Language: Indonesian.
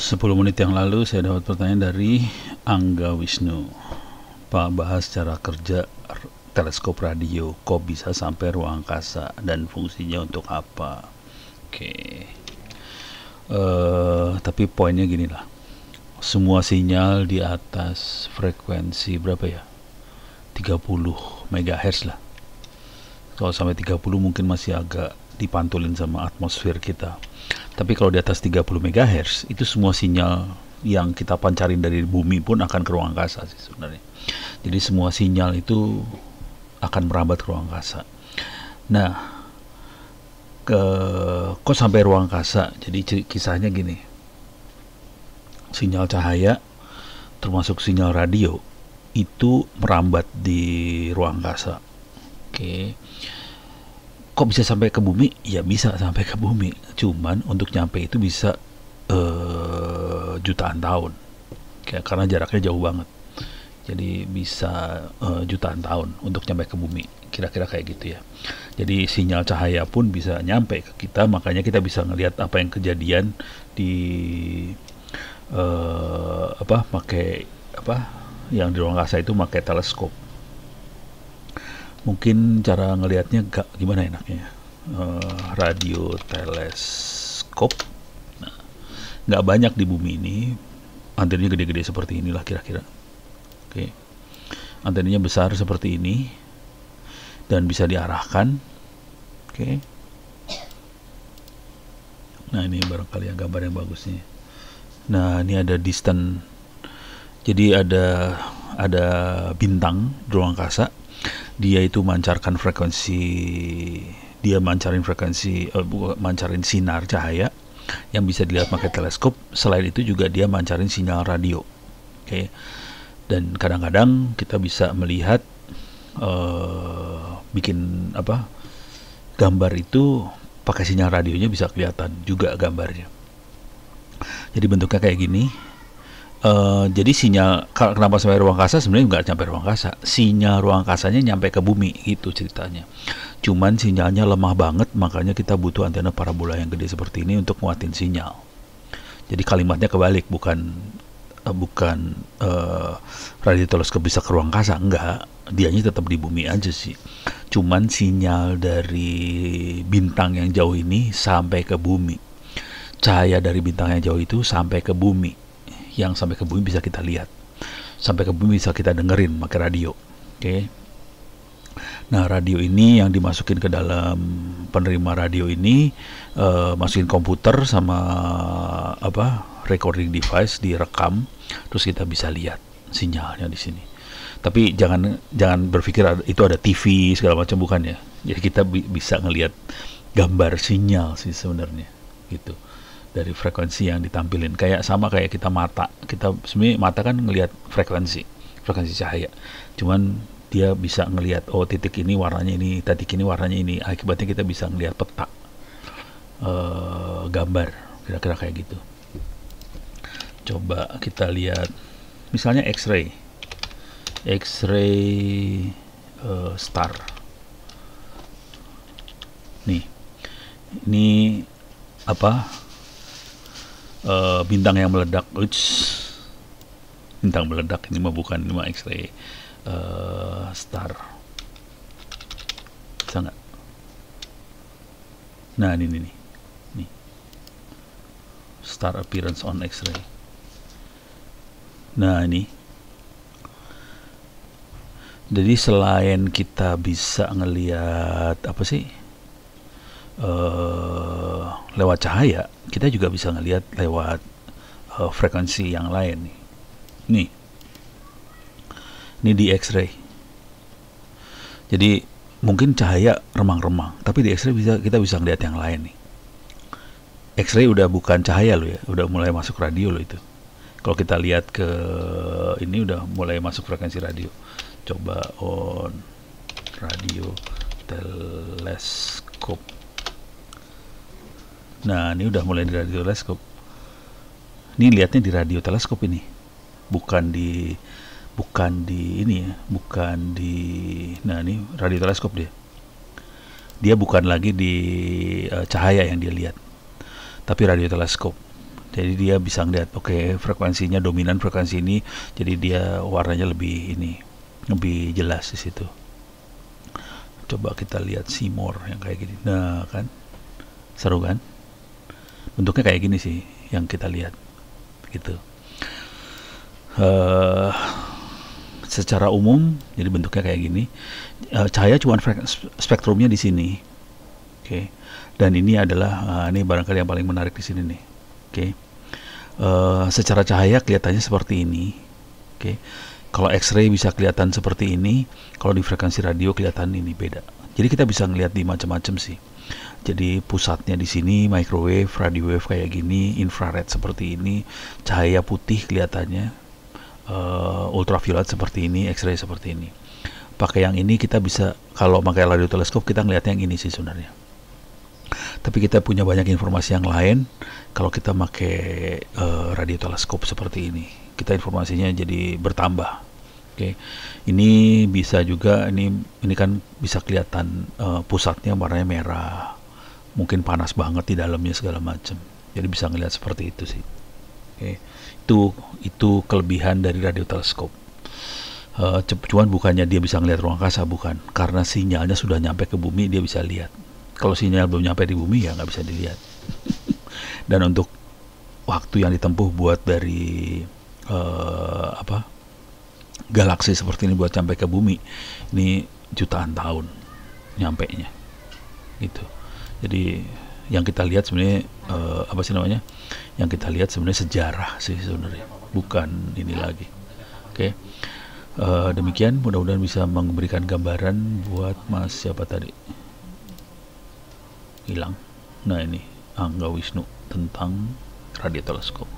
10 menit yang lalu saya dapat pertanyaan dari Angga Wisnu. Pak, bahas cara kerja teleskop radio, kok bisa sampai ruang angkasa dan fungsinya untuk apa? Oke. Tapi poinnya gini lah. Semua sinyal di atas frekuensi berapa ya? 30 MHz lah. Kalau sampai 30 mungkin masih agak dipantulin sama atmosfer kita. Tapi kalau di atas 30 MHz itu semua sinyal yang kita pancarin dari bumi pun akan ke ruang angkasa sih sebenarnya. Jadi semua sinyal itu akan merambat ke ruang angkasa. Nah, kok sampai ruang angkasa? Jadi kisahnya gini. Sinyal cahaya termasuk sinyal radio itu merambat di ruang angkasa. Oke. Kok bisa sampai ke bumi? Ya bisa sampai ke bumi. Cuman untuk nyampe itu bisa jutaan tahun. Karena jaraknya jauh banget. Jadi bisa jutaan tahun untuk nyampe ke bumi. Kira-kira kayak gitu ya. Jadi sinyal cahaya pun bisa nyampe ke kita. Makanya kita bisa ngelihat apa yang kejadian di yang di ruang angkasa itu pakai teleskop. Mungkin cara ngelihatnya gimana enaknya? Radio teleskop. Nah, nggak banyak di bumi ini. Antenanya gede-gede seperti inilah kira-kira. Oke. Antenanya besar seperti ini dan bisa diarahkan. Oke. Nah, ini barangkali yang gambar yang bagus nih. Nah, ini ada distance. Jadi ada bintang di ruang angkasa. Dia itu mancarkan frekuensi, mancarin sinar cahaya yang bisa dilihat pakai teleskop. Selain itu juga dia mancarin sinyal radio. Oke. Dan kadang-kadang kita bisa melihat gambar itu pakai sinyal radionya bisa kelihatan juga gambarnya. Jadi bentuknya kayak gini. Jadi sinyal, kenapa sampai ruang angkasa? Sebenarnya nggak nyampe ruang angkasa. Sinyal ruang angkasanya nyampe ke bumi, gitu ceritanya. Cuman sinyalnya lemah banget, makanya kita butuh antena parabola yang gede seperti ini untuk nguatin sinyal. Jadi kalimatnya kebalik, bukan radio teleskop bisa ke ruang angkasa, enggak. Dianya tetap di bumi aja sih. Cuman sinyal dari bintang yang jauh ini sampai ke bumi. Cahaya dari bintang yang jauh itu sampai ke bumi. Yang sampai ke bumi bisa kita lihat, sampai ke bumi bisa kita dengerin pakai radio. Oke. Nah, radio ini yang dimasukin ke dalam penerima radio ini, masukin komputer sama recording device, direkam, terus kita bisa lihat sinyalnya di sini. Tapi jangan berpikir itu ada TV segala macam, bukan ya. Jadi kita bisa ngelihat gambar sinyal sih sebenarnya, gitu. Dari frekuensi yang ditampilin, kayak kita mata. Kita sebenarnya mata kan ngelihat frekuensi cahaya. Cuman dia bisa ngelihat, oh titik ini warnanya ini, titik ini warnanya ini. Akibatnya kita bisa ngelihat peta gambar, kira-kira kayak gitu. Coba kita lihat, misalnya X-ray star. Nih, ini bintang yang meledak. Bintang meledak ini mah bukan, ini mah X-ray star. Bisa nggak? Nah, ini star appearance on X-ray. Nah, ini. Jadi selain kita bisa ngelihat lewat cahaya, kita juga bisa ngelihat lewat frekuensi yang lain nih. Ini di X-ray. Jadi mungkin cahaya remang-remang, tapi di X-ray kita bisa ngelihat yang lain nih. X-ray udah bukan cahaya loh ya, udah mulai masuk radio loh itu. Kalau kita lihat ke ini udah mulai masuk frekuensi radio. Coba on radio teleskop. Nah, ini udah mulai di radio teleskop. Ini lihatnya di radio teleskop ini. Bukan di nah, ini radio teleskop dia. Dia bukan lagi di cahaya yang dia lihat, tapi radio teleskop. Jadi dia bisa ngeliat, oke, frekuensinya dominan frekuensi ini, jadi dia warnanya lebih ini, lebih jelas di situ. Coba kita lihat see more yang kayak gini. Nah kan, seru kan? Bentuknya kayak gini sih yang kita lihat, gitu. Secara umum, jadi bentuknya kayak gini. Cahaya cuma spektrumnya di sini, oke. Dan ini adalah ini barangkali yang paling menarik di sini nih, oke. Secara cahaya kelihatannya seperti ini, oke. Kalau X-ray bisa kelihatan seperti ini, kalau di frekuensi radio kelihatan ini beda. Jadi kita bisa ngelihat di macam-macam sih. Jadi pusatnya di sini microwave, radio wave kayak gini, infrared seperti ini, cahaya putih kelihatannya, ultraviolet seperti ini, X-ray seperti ini. Pakai yang ini kita bisa, kalau pakai radio teleskop kita ngelihatnya yang ini sih sebenarnya. Tapi kita punya banyak informasi yang lain kalau kita pakai radio teleskop seperti ini. Kita informasinya jadi bertambah. Oke, ini bisa juga, ini kan bisa kelihatan pusatnya warnanya merah, mungkin panas banget di dalamnya segala macam. Jadi bisa ngelihat seperti itu sih. Oke, itu kelebihan dari radio teleskop. Cuman bukannya dia bisa ngelihat ruang angkasa, bukan, karena sinyalnya sudah nyampe ke bumi dia bisa lihat. Kalau sinyal belum nyampe di bumi ya nggak bisa dilihat. Dan untuk waktu yang ditempuh buat dari galaksi seperti ini buat sampai ke bumi, ini jutaan tahun nyampe nya gitu. Jadi yang kita lihat sebenarnya yang kita lihat sebenarnya sejarah sih sebenarnya, bukan ini lagi. Oke. Demikian, mudah-mudahan bisa memberikan gambaran buat Mas siapa tadi hilang. Nah, ini Angga Wisnu tentang radio teleskop.